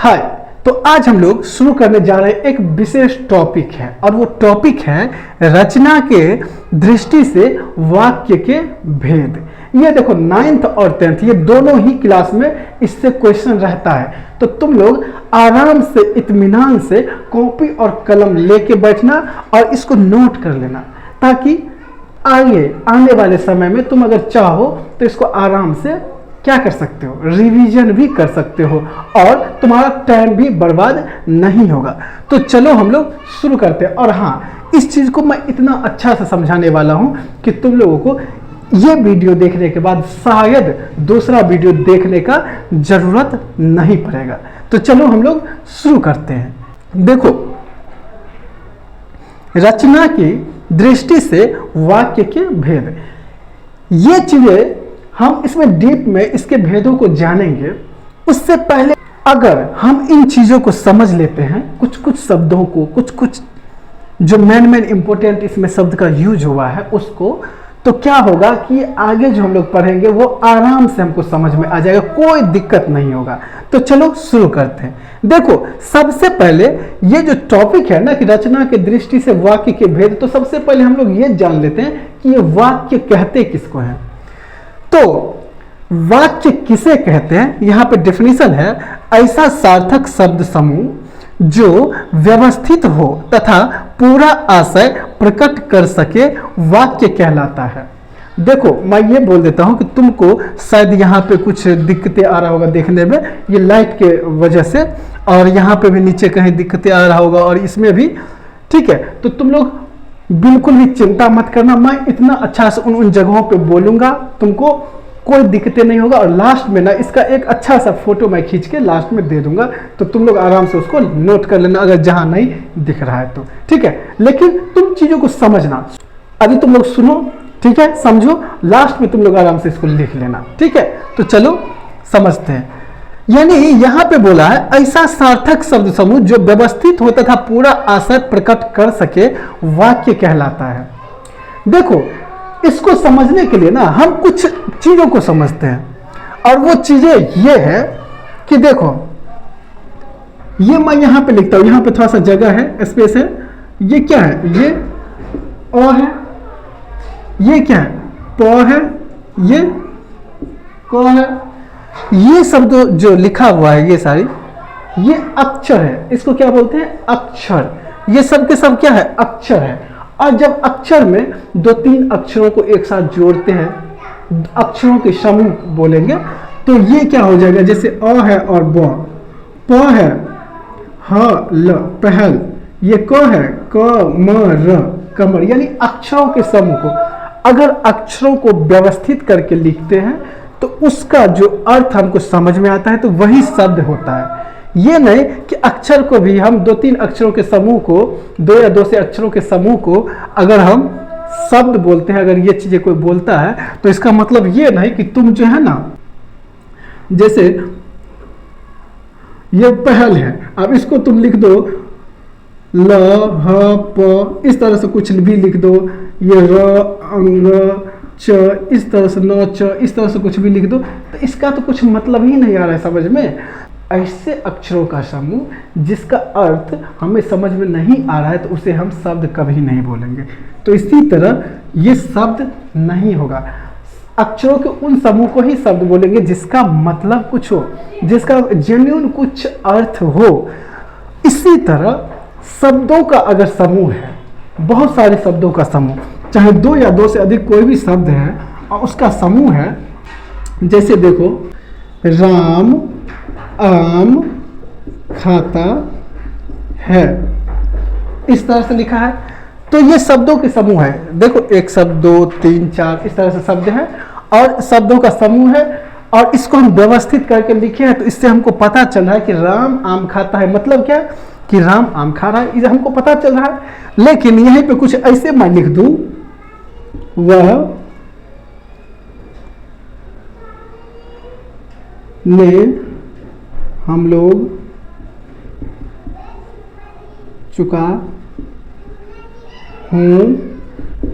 हाय। तो आज हम लोग शुरू करने जा रहे हैं एक विशेष टॉपिक है और वो टॉपिक है रचना के दृष्टि से वाक्य के भेद। ये देखो 9th और 10th ये दोनों ही क्लास में इससे क्वेश्चन रहता है, तो तुम लोग आराम से इत्मीनान से कॉपी और कलम लेके बैठना और इसको नोट कर लेना, ताकि आगे आने वाले समय में तुम अगर चाहो तो इसको आराम से क्या कर सकते हो, रिवीजन भी कर सकते हो और तुम्हारा टाइम भी बर्बाद नहीं होगा। तो चलो हम लोग शुरू करते हैं। और हाँ, इस चीज़ को मैं इतना अच्छा से समझाने वाला हूँ कि तुम लोगों को ये वीडियो देखने के बाद शायद दूसरा वीडियो देखने का जरूरत नहीं पड़ेगा। तो चलो हम लोग शुरू करते हैं। देखो, रचना की दृष्टि से वाक्य के भेद, ये चीजें हम इसमें डीप में इसके भेदों को जानेंगे। उससे पहले अगर हम इन चीजों को समझ लेते हैं, कुछ कुछ शब्दों को, कुछ कुछ जो मेन इंपॉर्टेंट इसमें शब्द का यूज हुआ है उसको, तो क्या होगा कि आगे जो हम लोग पढ़ेंगे वो आराम से हमको समझ में आ जाएगा, कोई दिक्कत नहीं होगा। तो चलो शुरू करते हैं। देखो, सबसे पहले ये जो टॉपिक है ना कि रचना के दृष्टि से वाक्य के भेद, तो सबसे पहले हम लोग ये जान लेते हैं कि ये वाक्य कहते किसको हैं। तो वाक्य किसे कहते हैं, यहां पे डेफिनेशन है, ऐसा सार्थक शब्द समूह जो व्यवस्थित हो तथा पूरा आशय प्रकट कर सके वाक्य कहलाता है। देखो, मैं ये बोल देता हूं कि तुमको शायद यहाँ पे कुछ दिक्कतें आ रहा होगा देखने में, ये लाइट के वजह से, और यहाँ पे भी नीचे कहीं दिक्कतें आ रहा होगा और इसमें भी, ठीक है। तो तुम लोग बिल्कुल भी चिंता मत करना, मैं इतना अच्छा से उन जगहों पे बोलूंगा, तुमको कोई दिक्कतें नहीं होगा। और लास्ट में ना इसका एक अच्छा सा फोटो मैं खींच के लास्ट में दे दूंगा, तो तुम लोग आराम से उसको नोट कर लेना अगर जहां नहीं दिख रहा है तो, ठीक है। लेकिन तुम चीजों को समझना, अभी तुम लोग सुनो, ठीक है, समझो, लास्ट में तुम लोग आराम से इसको लिख लेना, ठीक है। तो चलो समझते हैं। यानी यहां पे बोला है, ऐसा सार्थक शब्द समूह जो व्यवस्थित हो तथा पूरा आशय प्रकट कर सके वाक्य कहलाता है। देखो, इसको समझने के लिए ना हम कुछ चीजों को समझते हैं, और वो चीजें ये है कि देखो, ये मैं यहां पे लिखता हूं, यहां पे थोड़ा सा जगह है, स्पेस है, ये क्या है, ये अ है, ये क्या है, प है, ये क है, ये शब्द जो लिखा हुआ है ये सारी, ये अक्षर है, इसको क्या बोलते हैं, अक्षर। ये सब के सब क्या है, अक्षर है। और जब अक्षर में 2-3 अक्षरों को एक साथ जोड़ते हैं, अक्षरों के समूह बोलेंगे, तो ये क्या हो जाएगा, जैसे अ है और ब, प है, ह ल पहल, ये क है, क म र कमर, यानी अक्षरों के समूह को अगर अक्षरों को व्यवस्थित करके लिखते हैं तो उसका जो अर्थ हमको समझ में आता है तो वही शब्द होता है। ये नहीं कि अक्षर को भी हम 2-3 अक्षरों के समूह को, 2 या 2 से अक्षरों के समूह को अगर हम शब्द बोलते हैं, अगर ये चीजें कोई बोलता है तो इसका मतलब ये नहीं कि तुम जो है ना, जैसे ये पहल है, अब इसको तुम लिख दो ल ह प, इस तरह से कुछ भी लिख दो, ये र अंग च, इस तरह से न च, इस तरह से कुछ भी लिख दो, तो इसका तो कुछ मतलब ही नहीं आ रहा है समझ में। ऐसे अक्षरों का समूह जिसका अर्थ हमें समझ में नहीं आ रहा है तो उसे हम शब्द कभी नहीं बोलेंगे। तो इसी तरह ये शब्द नहीं होगा, अक्षरों के उन समूह को ही शब्द बोलेंगे जिसका मतलब कुछ हो, जिसका जेन्युइन कुछ अर्थ हो। इसी तरह शब्दों का अगर समूह है, बहुत सारे शब्दों का समूह, चाहे 2 या 2 से अधिक कोई भी शब्द है और उसका समूह है, जैसे देखो, राम आम खाता है, इस तरह से लिखा है, तो ये शब्दों के समूह है। देखो, 1 शब्द, 2, 3, 4 इस तरह से शब्द है और शब्दों का समूह है, और इसको हम व्यवस्थित करके लिखे हैं तो इससे हमको पता चल रहा है कि राम आम खाता है, मतलब क्या, कि राम आम खा रहा है, इसे हमको पता चल रहा है। लेकिन यहीं पे कुछ ऐसे मैं लिख दूं, वह ने हम लोग चुका हूं,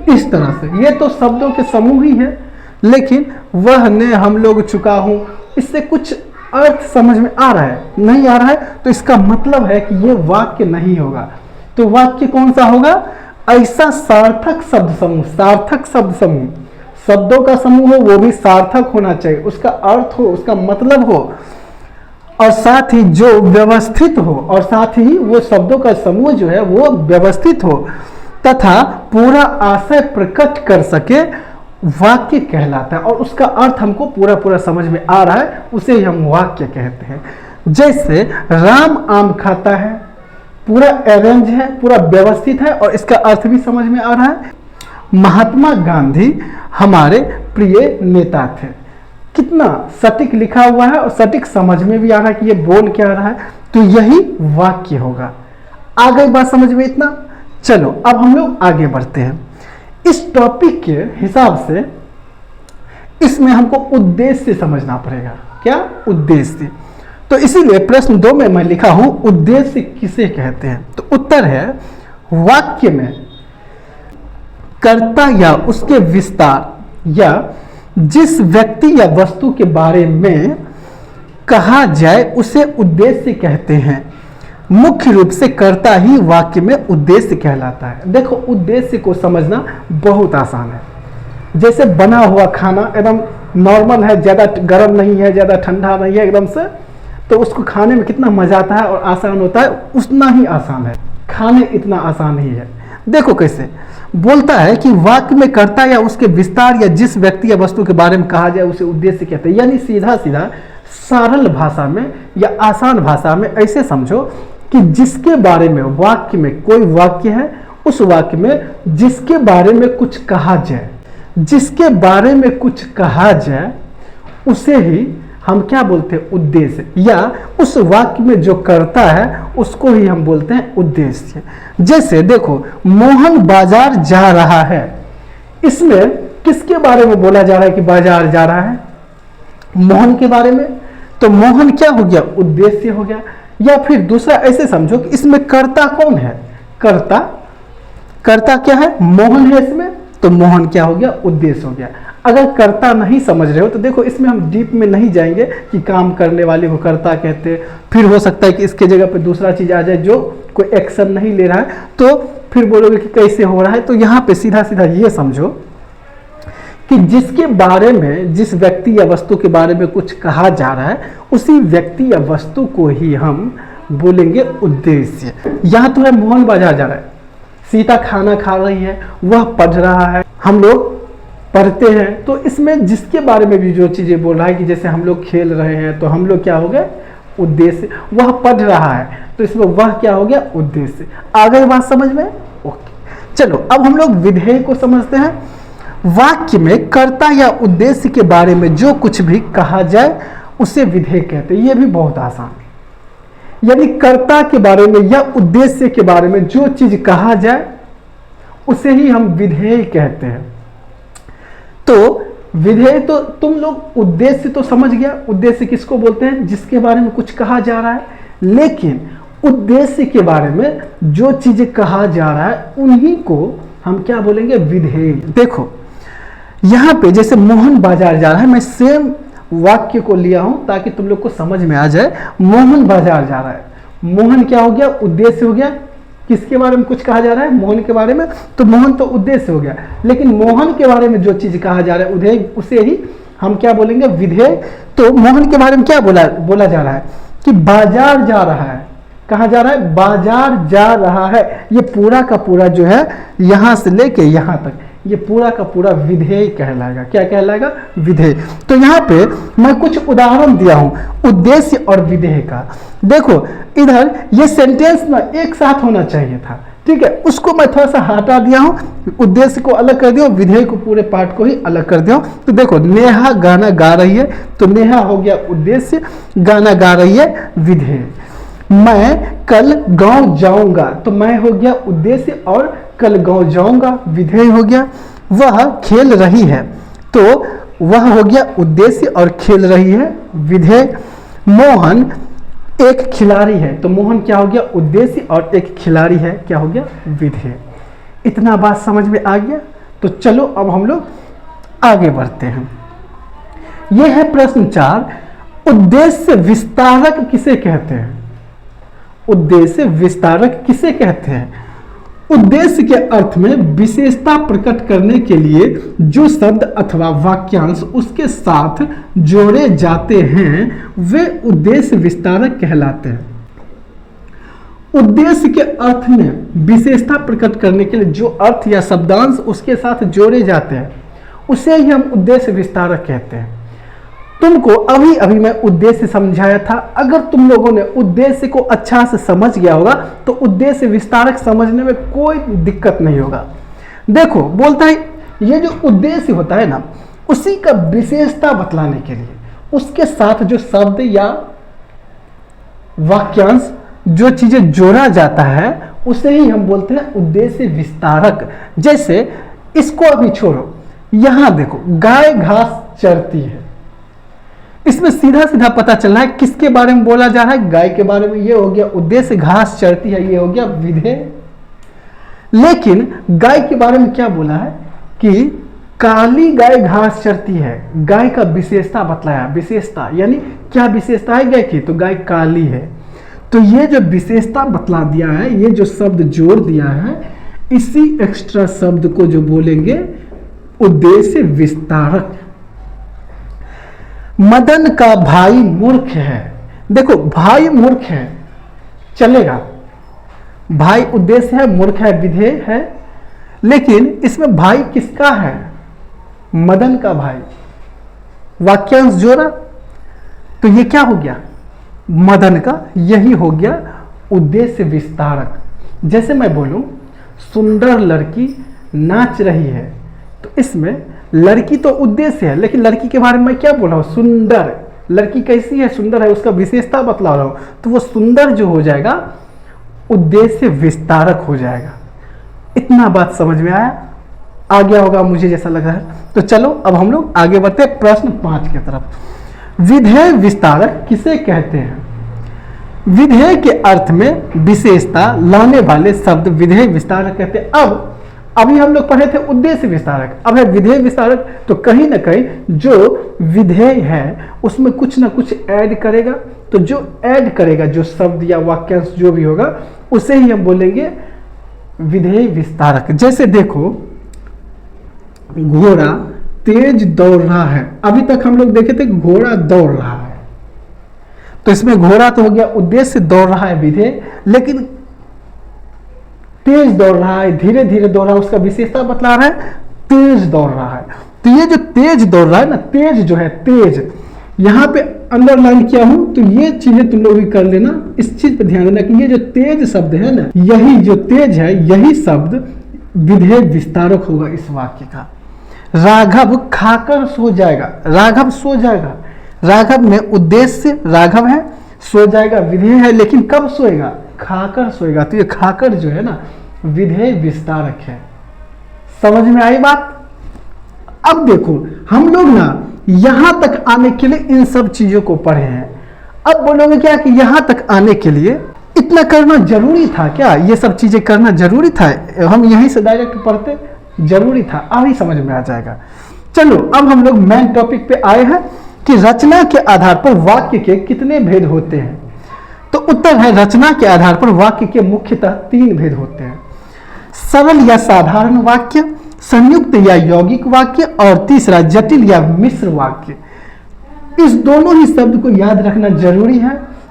इस तरह से, ये तो शब्दों के समूह ही है। लेकिन वह ने हम लोग चुका हूं, इससे कुछ अर्थ समझ में आ रहा है, नहीं आ रहा है, तो इसका मतलब है कि ये वाक्य नहीं होगा। तो वाक्य कौन सा होगा? ऐसा सार्थक शब्द समूह, सार्थक शब्द समूह, शब्दों का समूह हो वो भी सार्थक होना चाहिए, उसका अर्थ हो, उसका मतलब हो, और साथ ही जो व्यवस्थित हो, और साथ ही वो शब्दों का समूह जो है वो व्यवस्थित हो तथा पूरा आशय प्रकट कर सके, वाक्य कहलाता है। और उसका अर्थ हमको पूरा पूरा समझ में आ रहा है, उसे ही हम वाक्य कहते हैं। जैसे राम आम खाता है, पूरा अरेंज है, पूरा व्यवस्थित है और इसका अर्थ भी समझ में आ रहा है। महात्मा गांधी हमारे प्रिय नेता थे, कितना सटीक लिखा हुआ है और सटीक समझ में भी आ रहा है कि ये बोल क्या रहा है, तो यही वाक्य होगा। आ गई बात समझ में इतना? चलो अब हम लोग आगे बढ़ते हैं। इस टॉपिक के हिसाब से इसमें हमको उद्देश्य समझना पड़ेगा। क्या? उद्देश्य। तो इसीलिए प्रश्न 2 में मैं लिखा हूं उद्देश्य किसे कहते हैं। तो उत्तर है वाक्य में कर्ता या उसके विस्तार या जिस व्यक्ति या वस्तु के बारे में कहा जाए उसे उद्देश्य कहते हैं। मुख्य रूप से कर्ता ही वाक्य में उद्देश्य कहलाता है। देखो उद्देश्य को समझना बहुत आसान है। जैसे बना हुआ खाना एकदम नॉर्मल है, ज़्यादा गर्म नहीं है, ज़्यादा ठंडा नहीं है, एकदम से, तो उसको खाने में कितना मजा आता है और आसान होता है, उतना ही आसान है खाने, इतना आसान ही है। देखो कैसे बोलता है कि वाक्य में कर्ता या उसके विस्तार या जिस व्यक्ति या वस्तु के बारे में कहा जाए उसे उद्देश्य कहते हैं। यानी सीधा सीधा सरल भाषा में या आसान भाषा में ऐसे समझो कि जिसके बारे में वाक्य में, कोई वाक्य है, उस वाक्य में जिसके बारे में कुछ कहा जाए, जिसके बारे में कुछ कहा जाए उसे ही हम क्या बोलते हैं? उद्देश्य। या उस वाक्य में जो करता है उसको ही हम बोलते हैं उद्देश्य। जैसे देखो मोहन बाजार जा रहा है, इसमें किसके बारे में बोला जा रहा है कि बाजार जा रहा है? मोहन के बारे में। तो मोहन क्या हो गया? उद्देश्य हो गया। या फिर दूसरा ऐसे समझो कि इसमें कर्ता कौन है? कर्ता, कर्ता क्या है? मोहन है इसमें, तो मोहन क्या हो गया? उद्देश्य हो गया। अगर कर्ता नहीं समझ रहे हो तो देखो इसमें हम डीप में नहीं जाएंगे कि काम करने वाले को कर्ता कहते हैं। फिर हो सकता है कि इसके जगह पे दूसरा चीज आ जाए जो कोई एक्शन नहीं ले रहा है, तो फिर बोलोगे कि कैसे हो रहा है। तो यहाँ पे सीधा सीधा ये समझो कि जिसके बारे में, जिस व्यक्ति या वस्तु के बारे में कुछ कहा जा रहा है, उसी व्यक्ति या वस्तु को ही हम बोलेंगे उद्देश्य। यहाँ तो है मोहन बाजार जा रहा है, सीता खाना खा रही है, वह पढ़ रहा है, हम लोग पढ़ते हैं, तो इसमें जिसके बारे में भी जो चीज़ें बोल रहा है कि जैसे हम लोग खेल रहे हैं तो हम लोग क्या हो गए? उद्देश्य। वह पढ़ रहा है तो इसमें वह क्या हो गया? उद्देश्य। आ गई बात समझ में? ओके, चलो अब हम लोग विधेय को समझते हैं। वाक्य में कर्ता या उद्देश्य के बारे में जो कुछ भी कहा जाए उसे विधेय कहते हैं। यह भी बहुत आसान है। यानी कर्ता के बारे में या उद्देश्य के बारे में जो चीज कहा जाए उसे ही हम विधेय कहते हैं। तो विधेय तो तुम लोग उद्देश्य तो समझ गया, उद्देश्य किसको बोलते हैं? जिसके बारे में कुछ कहा जा रहा है। लेकिन उद्देश्य के बारे में जो चीजें कहा जा रहा है उन्हीं को हम क्या बोलेंगे? विधेय। देखो यहां पे जैसे मोहन बाजार जा रहा है, मैं सेम वाक्य को लिया हूं ताकि तुम लोग को समझ में आ जाए। मोहन बाजार जा रहा है, मोहन क्या हो गया? उद्देश्य हो गया। किसके बारे में कुछ कहा जा रहा है? मोहन के बारे में, तो मोहन तो उद्देश्य हो गया। लेकिन मोहन के बारे में जो चीज कहा जा रहा है उधेय, उसे ही हम क्या बोलेंगे? विधेय। तो मोहन के बारे में क्या बोला जा रहा है? कि बाजार जा रहा है। कहाँ जा रहा है? बाजार जा रहा है। ये पूरा का पूरा जो है यहां से लेके यहां तक, ये पूरा का पूरा विधेय कहलाएगा। क्या कहलाएगा? विधेय। तो यहाँ पे मैं कुछ उदाहरण दिया हूं उद्देश्य और विधेय का। देखो इधर ये सेंटेंस ना एक साथ होना चाहिए था, ठीक है, उसको मैं थोड़ा सा हटा दिया हूं, उद्देश्य को अलग कर दिया, विधेय को पूरे पार्ट को ही अलग कर दिया। तो देखो नेहा गाना गा रही है, तो नेहा हो गया उद्देश्य, गाना गा रही है विधेय। मैं कल गांव जाऊंगा, तो मैं हो गया उद्देश्य और कल गांव जाऊंगा विधेय हो गया। वह खेल रही है, तो वह हो गया उद्देश्य और खेल रही है विधेय। मोहन एक खिलाड़ी है, तो मोहन क्या हो गया? उद्देश्य, और एक खिलाड़ी है क्या हो गया? विधेय। इतना बात समझ में आ गया? तो चलो अब हम लोग आगे बढ़ते हैं। यह है प्रश्न 4। उद्देश्य विस्तारक किसे कहते हैं? उद्देश्य विस्तारक किसे कहते हैं? उद्देश्य के अर्थ में विशेषता प्रकट करने के लिए जो शब्द अथवा वाक्यांश उसके साथ जोड़े जाते हैं वे उद्देश्य विस्तारक कहलाते हैं। उद्देश्य के अर्थ में विशेषता प्रकट करने के लिए जो अर्थ या शब्दांश उसके साथ जोड़े जाते हैं उसे ही हम उद्देश्य विस्तारक कहते हैं। तुमको अभी अभी मैं उद्देश्य समझाया था। अगर तुम लोगों ने उद्देश्य को अच्छा से समझ गया होगा तो उद्देश्य विस्तारक समझने में कोई दिक्कत नहीं होगा। देखो बोलता है ये जो उद्देश्य होता है ना, उसी का विशेषता बतलाने के लिए उसके साथ जो शब्द या वाक्यांश जो चीजें जोड़ा जाता है उसे ही हम बोलते हैं उद्देश्य विस्तारक। जैसे इसको अभी छोड़ो, यहां देखो गाय घास चरती है, इसमें सीधा सीधा पता चल रहा है किसके बारे में बोला जा रहा है, गाय के बारे में। ये हो गया उद्देश्य, घास चरती है ये हो गया विधेय। लेकिन गाय के बारे में क्या बोला है कि काली गाय घास चरती है, गाय का विशेषता बतलाया। विशेषता यानी क्या विशेषता है गाय की, तो गाय काली है। तो ये जो विशेषता बतला दिया है, ये जो शब्द जोड़ दिया है, इसी एक्स्ट्रा शब्द को जो बोलेंगे उद्देश्य विस्तारक। मदन का भाई मूर्ख है। देखो भाई मूर्ख है चलेगा, भाई उद्देश्य है, मूर्ख है विधेय है, लेकिन इसमें भाई किसका है? मदन का भाई। वाक्यांश जोड़ा तो ये क्या हो गया? मदन का। यही हो गया उद्देश्य विस्तारक। जैसे मैं बोलूं सुंदर लड़की नाच रही है, तो इसमें लड़की तो उद्देश्य है, लेकिन लड़की के बारे में मैं क्या बोल रहा हूं? सुंदर। लड़की कैसी है? सुंदर है, उसका विशेषता बतला रहा हूं। तो वो सुंदर जो हो जाएगा उद्देश्य विस्तारक हो जाएगा। इतना बात समझ में आया? आ गया होगा मुझे जैसा लग रहा है। तो चलो अब हम लोग आगे बढ़ते प्रश्न 5 की तरफ। विधेय विस्तारक किसे कहते हैं? विधेय के अर्थ में विशेषता लाने वाले शब्द विधेय विस्तारक कहते हैं। अब अभी हम लोग पढ़े थे उद्देश्य विस्तारक, अब है विधेय विस्तारक। तो कहीं ना कहीं जो विधेय है उसमें कुछ ना कुछ ऐड करेगा, तो जो ऐड करेगा जो शब्द या वाक्यांश जो भी होगा उसे ही हम बोलेंगे विधेय विस्तारक। जैसे देखो घोड़ा तेज दौड़ रहा है, अभी तक हम लोग देखे थे घोड़ा दौड़ रहा है, तो इसमें घोड़ा तो हो गया उद्देश्य, दौड़ रहा है विधेय, लेकिन तेज दौड़ रहा है, धीरे धीरे दौड़ रहा है, उसका विशेषता बतला रहा है तेज दौड़ रहा है। तो ये जो तेज दौड़ रहा है ना, तेज जो है तेज, यहां पे अंडरलाइन किया हूं, तो ये चीजें तुम लोग भी कर लेना। इस चीज पे ध्यान देना कि ये जो तेज शब्द है ना, यही जो तेज है यही शब्द विधेय विस्तारक होगा इस वाक्य का। राघव खाकर सो जाएगा, राघव सो जाएगा, राघव में उद्देश्य राघव है, सो जाएगा विधेय है, लेकिन कब सोएगा? खाकर सोएगा। तो ये खाकर जो है ना विधेय विस्तारक है। समझ में आई बात? अब देखो हम लोग ना यहां तक आने के लिए इन सब चीजों को पढ़े हैं। अब बोलोगे क्या कि यहां तक आने के लिए इतना करना जरूरी था क्या? ये सब चीजें करना जरूरी था? हम यहीं से डायरेक्ट पढ़ते? जरूरी था, अभी समझ में आ जाएगा। चलो अब हम लोग मेन टॉपिक पे आए हैं कि रचना के आधार पर वाक्य के कितने भेद होते हैं। तो उत्तर है रचना के आधार पर वाक्य के मुख्यतः 3 भेद होते हैं। सरल या साधारण वाक्य, संयुक्त या यौगिक वाक्य, और तीसरा जटिल या मिश्र वाक्य। इस दोनों ही शब्द को याद रखना जरूरी है,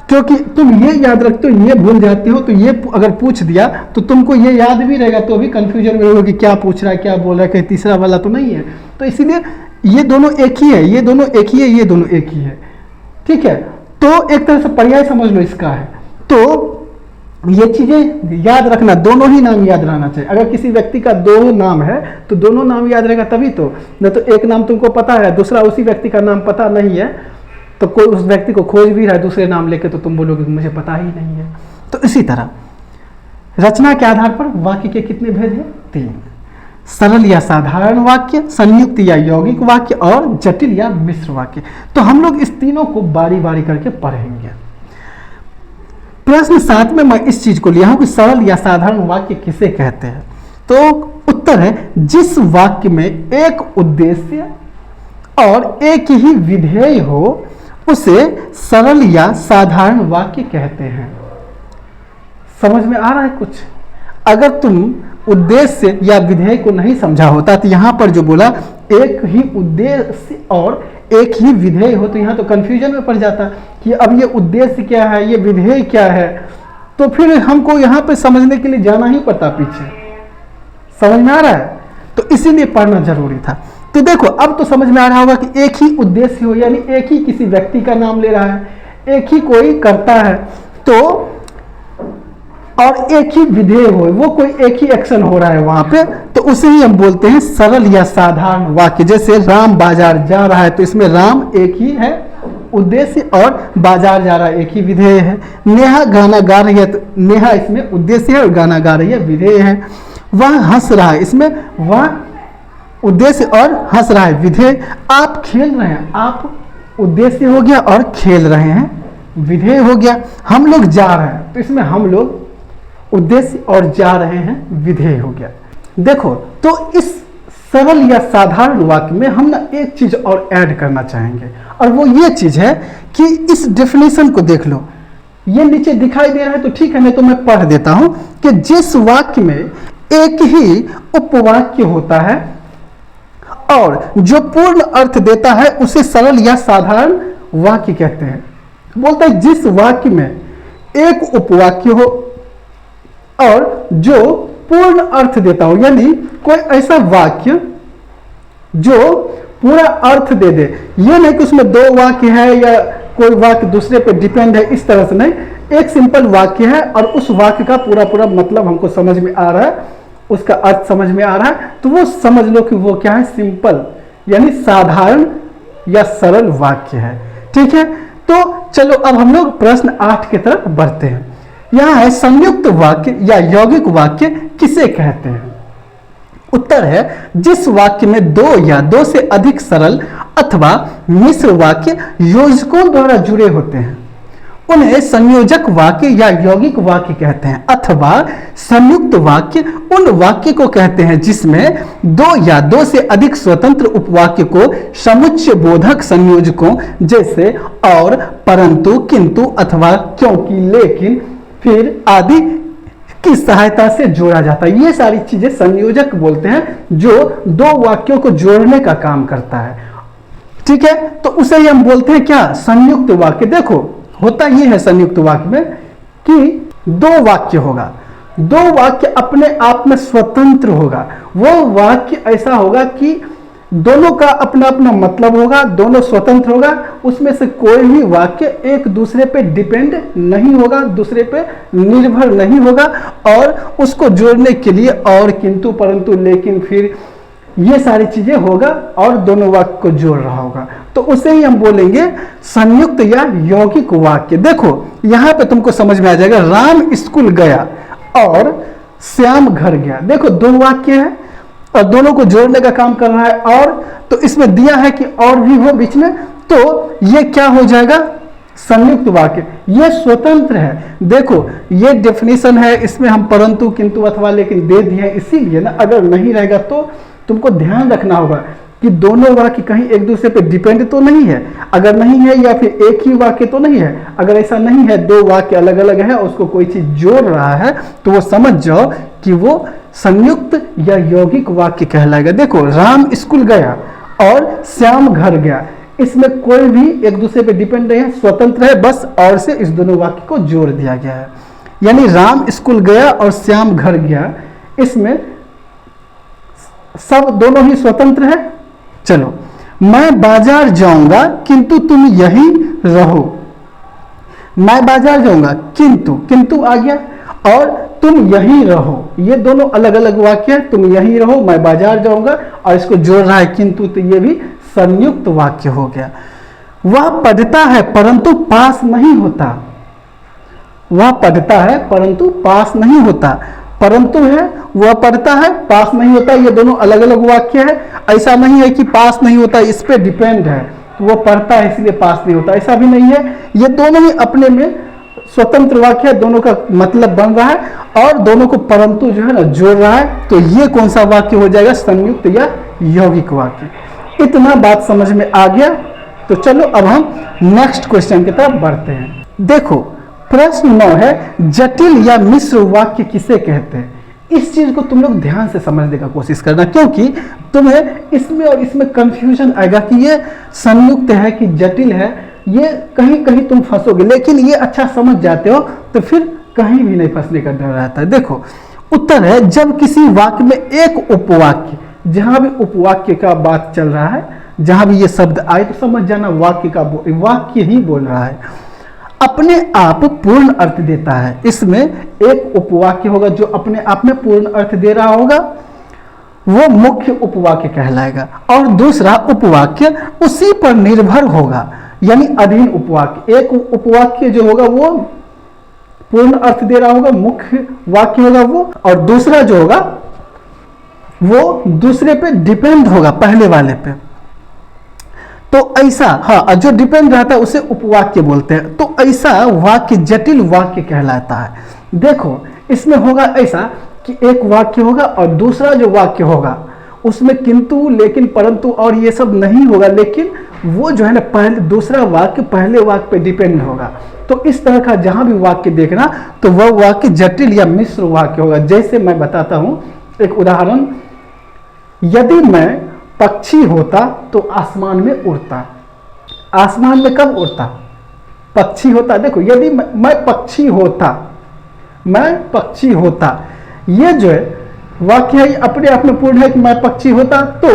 क्योंकि तुम ये याद रखते हो ये भूल जाते हो। तो ये अगर पूछ दिया तो तुमको ये याद भी रहेगा, तो भी कंफ्यूजन में रहोगे कि क्या पूछ रहा है, क्या बोल रहा है, कहीं तीसरा वाला तो नहीं है। तो इसीलिए ये दोनों एक ही है, ये दोनों एक ही है, ये दोनों एक ही है। ठीक है, तो एक तरह से पर्याय समझ लो इसका है। तो ये चीजें याद रखना, दोनों ही नाम याद रहना चाहिए। अगर किसी व्यक्ति का 2 नाम है तो दोनों नाम याद रहेगा तभी तो, न तो एक नाम तुमको पता है दूसरा उसी व्यक्ति का नाम पता नहीं है, तो कोई उस व्यक्ति को खोज भी रहा है दूसरे नाम लेके, तो तुम बोलोगे कि मुझे पता ही नहीं है। तो इसी तरह रचना के आधार पर वाक्य के कितने भेद हैं? 3। सरल या साधारण वाक्य, संयुक्त या यौगिक वाक्य, और जटिल या मिश्र वाक्य। तो हम लोग इस तीनों को बारी बारी करके पढ़ेंगे। प्रश्न 7 में मैं इस चीज को लिया हूं कि सरल या साधारण वाक्य किसे कहते हैं। तो उत्तर है जिस वाक्य में एक उद्देश्य और एक ही विधेय हो उसे सरल या साधारण वाक्य कहते हैं। समझ में आ रहा है कुछ? अगर तुम उद्देश्य या विधेय को नहीं समझा होता तो यहाँ पर जो बोला एक ही उद्देश्य और एक ही विधेय हो, तो यहाँ तो कंफ्यूजन में पड़ जाता कि अब ये उद्देश्य क्या है, ये विधेय क्या है, तो फिर हमको यहाँ पे समझने के लिए जाना ही पड़ता पीछे। समझ में आ रहा है? तो इसीलिए पढ़ना जरूरी था। तो देखो अब तो समझ में आ रहा होगा कि एक ही उद्देश्य हो, यानी एक ही किसी व्यक्ति का नाम ले रहा है, एक ही कोई करता है, तो और एक ही विधेय हो, वो कोई एक ही एक्शन हो रहा है वहां पे, तो उसे ही हम बोलते हैं सरल या साधारण वाक्य। जैसे राम बाजार जा रहा है, तो इसमें राम एक ही है उद्देश्य और बाजार जा रहा है एक ही विधेय है। नेहा गाना गा रही है, तो नेहा इसमें उद्देश्य है और गाना गा रही है विधेय है। वह हंस रहा है, इसमें वह उद्देश्य और हंस रहा है विधेय। आप खेल रहे हैं, आप उद्देश्य हो गया और खेल रहे हैं विधेय हो गया। हम लोग जा रहे हैं, तो इसमें हम लोग उद्देश्य और जा रहे हैं विधेय हो गया। देखो तो इस सरल या साधारण वाक्य में हम ना एक चीज और ऐड करना चाहेंगे, और वो ये चीज है कि इस डेफिनेशन को देख लो। ये नीचे दिखाई दे रहा है तो ठीक है, नहीं तो मैं पढ़ देता हूं कि जिस वाक्य में एक ही उपवाक्य होता है और जो पूर्ण अर्थ देता है उसे सरल या साधारण वाक्य कहते हैं। बोलते हैं जिस वाक्य में एक उपवाक्य हो और जो पूर्ण अर्थ देता हो, यानी कोई ऐसा वाक्य जो पूरा अर्थ दे दे। ये नहीं कि उसमें दो वाक्य है या कोई वाक्य दूसरे पे डिपेंड है, इस तरह से नहीं। एक सिंपल वाक्य है और उस वाक्य का पूरा पूरा मतलब हमको समझ में आ रहा है, उसका अर्थ समझ में आ रहा है, तो वो समझ लो कि वो क्या है, सिंपल यानी साधारण या सरल वाक्य है। ठीक है, तो चलो अब हम लोग प्रश्न 8 की तरफ बढ़ते हैं। यह है संयुक्त वाक्य या यौगिक वाक्य किसे कहते हैं? उत्तर है जिस वाक्य में दो या दो से अधिक सरल अथवा मिश्र वाक्य योजकों द्वारा जुड़े होते हैं उन्हें संयोजक वाक्य या यौगिक वाक्य कहते हैं। अथवा संयुक्त वाक्य उन वाक्य को कहते हैं जिसमें दो या दो से अधिक स्वतंत्र उपवाक्य को समुच्चय बोधक संयोजकों जैसे और, परंतु, किंतु, अथवा, क्योंकि, लेकिन, फिर आदि की सहायता से जोड़ा जाता है। ये सारी चीजें संयोजक बोलते हैं, जो दो वाक्यों को जोड़ने का काम करता है। ठीक है, तो उसे ही हम बोलते हैं क्या, संयुक्त वाक्य। देखो होता ये है संयुक्त वाक्य में कि दो वाक्य होगा, दो वाक्य अपने आप में स्वतंत्र होगा। वो वाक्य ऐसा होगा कि दोनों का अपना अपना मतलब होगा, दोनों स्वतंत्र होगा, उसमें से कोई भी वाक्य एक दूसरे पे डिपेंड नहीं होगा, दूसरे पे निर्भर नहीं होगा, और उसको जोड़ने के लिए और, किंतु, परंतु, लेकिन, फिर, ये सारी चीजें होगा और दोनों वाक्य को जोड़ रहा होगा, तो उसे ही हम बोलेंगे संयुक्त या यौगिक वाक्य। देखो यहां पे तुमको समझ में आ जाएगा, राम स्कूल गया और श्याम घर गया। देखो दो वाक्य है और दोनों को जोड़ने का काम कर रहा है, और तो इसमें दिया है कि और भी हो बीच में, तो ये क्या हो जाएगा, संयुक्त वाक्य। ये स्वतंत्र है। देखो ये डेफिनेशन है, इसमें हम परंतु, किंतु, अथवा, लेकिन दे दिए हैं, इसीलिए ना अगर नहीं रहेगा तो तुमको ध्यान रखना होगा कि दोनों वाक्य कहीं एक दूसरे पे डिपेंड तो नहीं है। अगर नहीं है या फिर एक ही वाक्य तो नहीं है, अगर ऐसा नहीं है, दो वाक्य अलग अलग है, उसको कोई चीज जोड़ रहा है, तो वो समझ जाओ कि वो संयुक्त या यौगिक वाक्य कहलाएगा। देखो राम स्कूल गया और श्याम घर गया, इसमें कोई भी एक दूसरे पे डिपेंड नहीं है, स्वतंत्र है, बस और से इस दोनों वाक्य को जोड़ दिया गया है। यानी राम स्कूल गया और श्याम घर गया, इसमें सब दोनों ही स्वतंत्र है। चलो, मैं बाजार जाऊंगा किंतु तुम यहीं रहो। मैं बाजार जाऊंगा, किंतु, किंतु आ गया, और तुम यहीं रहो, ये दोनों अलग अलग वाक्य है। तुम यहीं रहो, मैं बाजार जाऊंगा, और इसको जोड़ रहा है किंतु, तो ये भी संयुक्त वाक्य हो गया। वह पढ़ता है परंतु पास नहीं होता। वह पढ़ता है परंतु पास नहीं होता। परंतु है, वह पढ़ता है, पास नहीं होता, ये दोनों अलग अलग वाक्य है। ऐसा नहीं है कि पास नहीं होता, इस पे डिपेंड है, वो पढ़ता है इसलिए पास नहीं होता, ऐसा भी नहीं है। ये दोनों ही अपने में स्वतंत्र वाक्य है, दोनों का मतलब बन रहा है और दोनों को परंतु जो है ना जोड़ रहा है, तो ये कौन सा वाक्य हो जाएगा, संयुक्त या यौगिक वाक्य। इतना बात समझ में आ गया। तो चलो अब हम नेक्स्ट क्वेश्चन की तरफ बढ़ते हैं। देखो प्रश्न 9 है, जटिल या मिश्र वाक्य किसे कहते हैं। इस चीज को तुम लोग ध्यान से समझने का कोशिश करना, क्योंकि तुम्हें इसमें और इसमें कंफ्यूजन आएगा कि ये संयुक्त है कि जटिल है, ये कहीं कहीं तुम फंसोगे। लेकिन ये अच्छा समझ जाते हो तो फिर कहीं भी नहीं फंसने का डर रहता है। देखो उत्तर है, जब किसी वाक्य में एक उपवाक्य, जहां भी उपवाक्य का बात चल रहा है, जहां भी ये शब्द आए तो समझ जाना वाक्य ही बोल रहा है, अपने आप पूर्ण अर्थ देता है। इसमें एक उपवाक्य होगा जो अपने आप में पूर्ण अर्थ दे रहा होगा, वो मुख्य उपवाक्य कहलाएगा, और दूसरा उपवाक्य उसी पर निर्भर होगा, यानी अधीन उपवाक्य। एक उपवाक्य जो होगा वो पूर्ण अर्थ दे रहा होगा, मुख्य वाक्य होगा वो, और दूसरा जो होगा वो दूसरे पे डिपेंड होगा, पहले वाले पे। तो ऐसा, हाँ, जो डिपेंड रहता है उसे उपवाक्य बोलते हैं। तो ऐसा वाक्य जटिल वाक्य कहलाता है। देखो इसमें होगा ऐसा कि एक वाक्य होगा और दूसरा जो वाक्य होगा उसमें किंतु, लेकिन, परंतु और ये सब नहीं होगा, लेकिन वो जो है ना पहले दूसरा वाक्य पहले वाक्य पे डिपेंड होगा। तो इस तरह का जहां भी वाक्य देखना तो वह वाक्य जटिल या मिश्र वाक्य होगा। जैसे मैं बताता हूं एक उदाहरण, यदि मैं पक्षी होता तो आसमान में उड़ता। आसमान में कब उड़ता? पक्षी होता। देखो यदि मैं पक्षी होता, मैं पक्षी होता, ये जो है वाक्य है अपने आप में पूर्ण है कि मैं पक्षी होता तो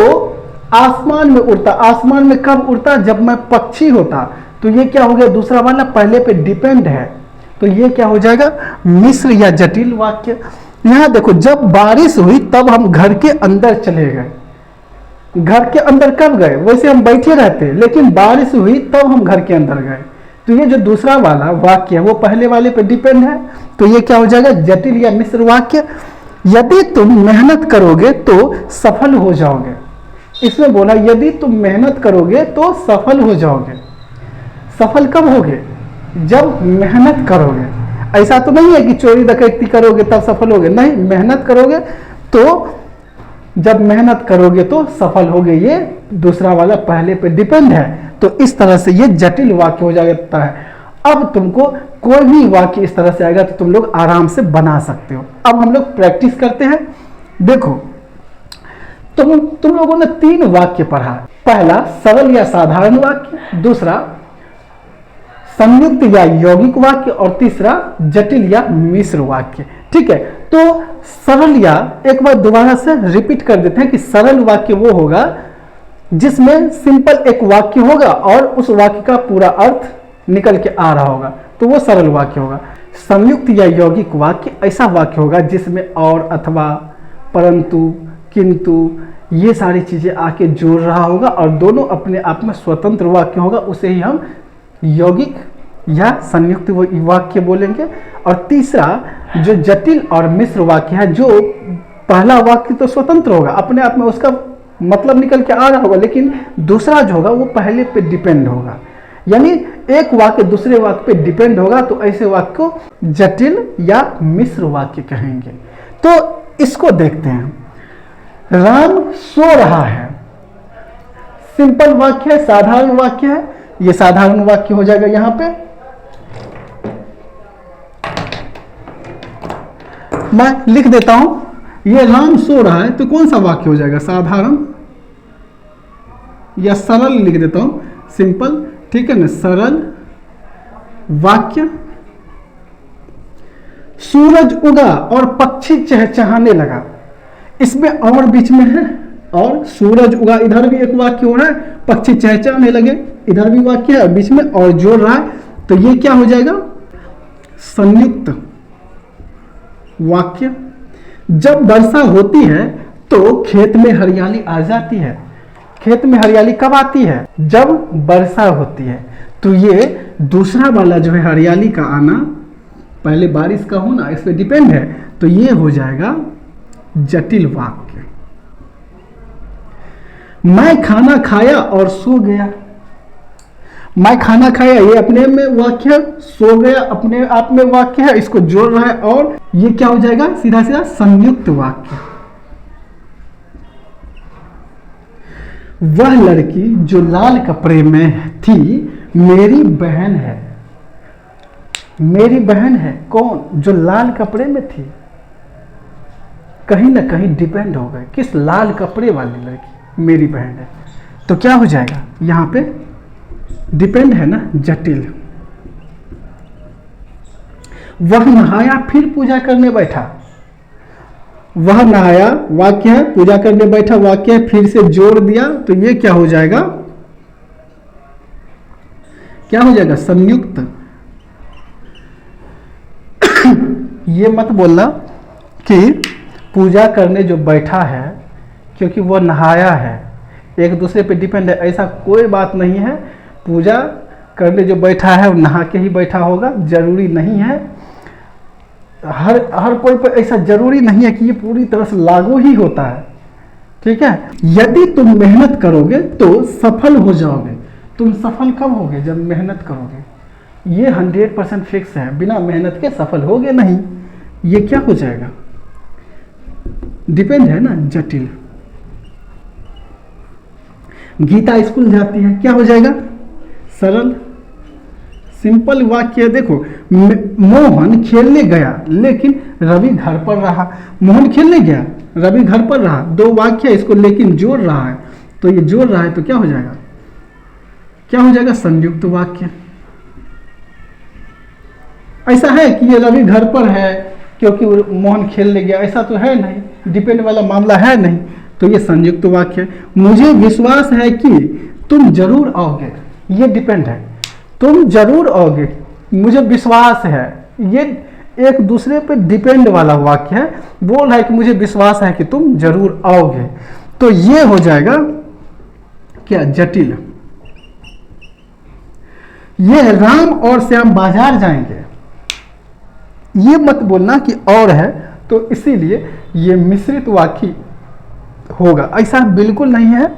आसमान में उड़ता। आसमान में कब उड़ता? जब मैं पक्षी होता। तो ये क्या हो गया? दूसरा वाला पहले पे डिपेंड है, तो ये क्या हो जाएगा? मिश्र या जटिल वाक्य। यहां देखो, जब बारिश हुई तब हम घर के अंदर चले गए। घर के अंदर कब गए? वैसे हम बैठे रहते, लेकिन बारिश हुई तब हम घर के अंदर गए। तो ये जो दूसरा वाला वाक्य है वो पहले वाले पे डिपेंड है, तो ये क्या हो जाएगा? जटिल या मिश्र वाक्य। यदि तुम मेहनत करोगे तो सफल हो जाओगे। इसमें बोला यदि तुम मेहनत करोगे तो सफल हो जाओगे। सफल कब होगे? जब मेहनत करोगे। ऐसा तो नहीं है कि चोरी डकैती करोगे तब सफल होगे, नहीं, मेहनत करोगे तो, जब मेहनत करोगे तो सफल होगे। ये दूसरा वाला पहले पे डिपेंड है, तो इस तरह से ये जटिल वाक्य हो जाता है। अब तुमको कोई भी वाक्य इस तरह से आएगा तो तुम लोग आराम से बना सकते हो। अब हम लोग प्रैक्टिस करते हैं। देखो तुम लोगों ने 3 वाक्य पढ़ा। पहला सरल या साधारण वाक्य, दूसरा संयुक्त या यौगिक वाक्य, और तीसरा जटिल या मिश्र वाक्य। ठीक है, तो सरल, या एक बार दोबारा से रिपीट कर देते हैं कि सरल वाक्य वो होगा जिसमें सिंपल एक वाक्य होगा और उस वाक्य का पूरा अर्थ निकल के आ रहा होगा, तो वो सरल वाक्य होगा। संयुक्त या यौगिक वाक्य ऐसा वाक्य होगा जिसमें और, अथवा, परंतु, किंतु ये सारी चीजें आके जोड़ रहा होगा और दोनों अपने आप में स्वतंत्र वाक्य होगा, उसे ही हम यौगिक या संयुक्त वाक्य बोलेंगे। और तीसरा जो जटिल और मिश्र वाक्य है, जो पहला वाक्य तो स्वतंत्र होगा, अपने आप में उसका मतलब निकल के आ रहा होगा, लेकिन दूसरा जो होगा वो पहले पे डिपेंड होगा, यानी एक वाक्य दूसरे वाक्य पे डिपेंड होगा, तो ऐसे वाक्य को जटिल या मिश्र वाक्य कहेंगे। तो इसको देखते हैं। राम सो रहा है, सिंपल वाक्य है, साधारण वाक्य है, ये साधारण वाक्य हो जाएगा। यहां पे मैं लिख देता हूं, ये राम सो रहा है, तो कौन सा वाक्य हो जाएगा? साधारण या सरल लिख देता हूं, सिंपल, ठीक है ना, सरल वाक्य। सूरज उगा और पक्षी चहचहाने लगा, इसमें और बीच में है, और सूरज उगा, इधर भी एक वाक्य हो रहा है, पक्षी चहचहाने लगे, इधर भी वाक्य है, बीच में और जोड़ रहा है, तो ये क्या हो जाएगा? संयुक्त वाक्य। जब वर्षा होती है तो खेत में हरियाली आ जाती है। खेत में हरियाली कब आती है? जब वर्षा होती है। तो ये दूसरा वाला जो है हरियाली का आना, पहले बारिश का होना, इस पे डिपेंड है, तो ये हो जाएगा जटिल वाक्य। मैं खाना खाया और सो गया। मैं खाना खाया, ये अपने में वाक्य है, सो गया अपने आप में वाक्य है, इसको जोड़ रहा है, और ये क्या हो जाएगा? सीधा सीधा संयुक्त वाक्य। वह लड़की जो लाल कपड़े में थी मेरी बहन है। मेरी बहन है कौन? जो लाल कपड़े में थी। कहीं ना कहीं डिपेंड हो गए किस लाल कपड़े वाली लड़की मेरी बहन है। तो क्या हो जाएगा यहां पे? डिपेंड है ना, जटिल। वह नहाया फिर पूजा करने बैठा। वह नहाया वाक्य है, पूजा करने बैठा वाक्य है, फिर से जोड़ दिया तो ये क्या हो जाएगा? क्या हो जाएगा? संयुक्त। ये मत बोलना कि पूजा करने जो बैठा है क्योंकि वह नहाया है, एक दूसरे पे डिपेंड है, ऐसा कोई बात नहीं है। पूजा करने जो बैठा है वो नहा के ही बैठा होगा, जरूरी नहीं है। हर कोई पर ऐसा जरूरी नहीं है कि ये पूरी तरह से लागू ही होता है। ठीक है, यदि तुम मेहनत करोगे तो सफल हो जाओगे। तुम सफल कब होगे? जब मेहनत करोगे। ये 100% फिक्स है, बिना मेहनत के सफल होगे नहीं। ये क्या हो जाएगा? डिपेंड है ना, जटिल। गीता स्कूल जाती है, क्या हो जाएगा? सरल। सिंपल वाक्य देखो, मोहन खेलने गया लेकिन रवि घर पर रहा। मोहन खेलने गया, रवि घर पर रहा। दो वाक्य इसको लेकिन जोड़ रहा है, तो ये जोड़ रहा है तो क्या हो जाएगा? क्या हो जाएगा? संयुक्त वाक्य। ऐसा है कि ये रवि घर पर है क्योंकि मोहन खेलने गया, ऐसा तो है नहीं, डिपेंड वाला मामला है नहीं, तो ये संयुक्त वाक्य। मुझे विश्वास है कि तुम जरूर आओगे, ये डिपेंड है। तुम जरूर आओगे, मुझे विश्वास है, ये एक दूसरे पे डिपेंड वाला वाक्य है। बोल रहा है कि मुझे विश्वास है कि तुम जरूर आओगे, तो ये हो जाएगा क्या? जटिल। ये राम और श्याम बाजार जाएंगे, ये मत बोलना कि और है, तो इसीलिए ये मिश्रित वाक्य होगा, ऐसा बिल्कुल नहीं है।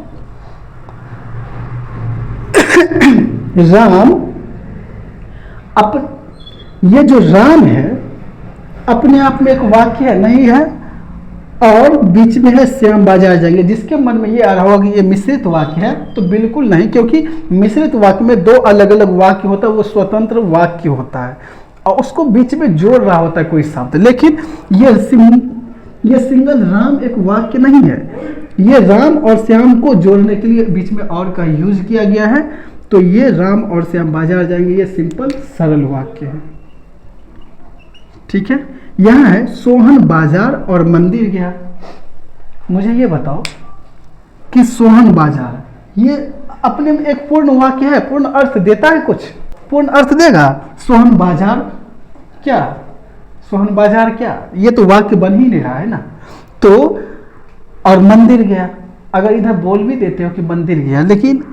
राम ये जो राम है अपने आप में एक वाक्य है, नहीं है, और बीच में है श्याम बाजार जाएंगे। जिसके मन में ये आ रहा होगा कि ये मिश्रित वाक्य है, तो बिल्कुल नहीं, क्योंकि मिश्रित वाक्य में दो अलग अलग वाक्य होता है, वो स्वतंत्र वाक्य होता है और उसको बीच में जोड़ रहा होता है कोई शब्द। लेकिन ये सिंगल राम एक वाक्य नहीं है, ये राम और श्याम को जोड़ने के लिए बीच में और का यूज किया गया है। तो ये राम और श्याम बाजार जाएंगे, ये सिंपल सरल वाक्य है। ठीक है, यहां है सोहन बाजार और मंदिर गया। मुझे ये बताओ कि सोहन बाजार ये अपने में एक पूर्ण वाक्य है, पूर्ण अर्थ देता है, कुछ पूर्ण अर्थ देगा। सोहन बाजार क्या? सोहन बाजार क्या? ये तो वाक्य बन ही नहीं रहा है ना। तो और मंदिर गया, अगर इधर बोल भी देते हो कि मंदिर गया, लेकिन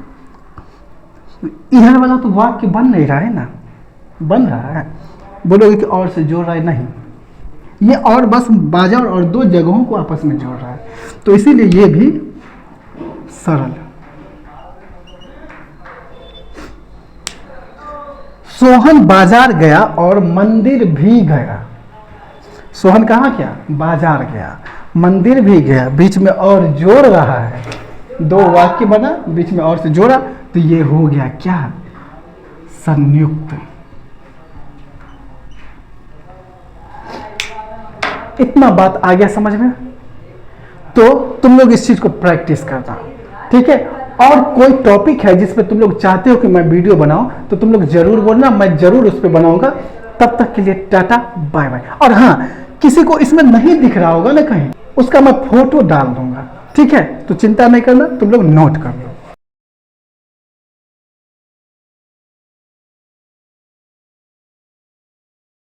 इधर वाला तो वाक्य बन नहीं रहा है ना, बन रहा है। बोलोगे कि और से जोड़ रहा है, नहीं, ये और बस बाजार और दो जगहों को आपस में जोड़ रहा है, तो इसीलिए ये भी सरल। सोहन बाजार गया और मंदिर भी गया। सोहन कहाँ गया? बाजार गया, मंदिर भी गया, बीच में और जोड़ रहा है, दो वाक्य बना, बीच में और से जोड़ा, तो ये हो गया क्या? संयुक्त। इतना बात आ गया समझ में? तो तुम लोग इस चीज को प्रैक्टिस करना, ठीक है। और कोई टॉपिक है जिस पे तुम लोग चाहते हो कि मैं वीडियो बनाऊं, तो तुम लोग जरूर बोलना, मैं जरूर उस पर बनाऊंगा। तब तक के लिए टाटा बाय बाय। और हाँ, किसी को इसमें नहीं दिख रहा होगा ना कहीं, उसका मैं फोटो डाल दूंगा, ठीक है। तो चिंता नहीं करना, तुम लोग नोट करना।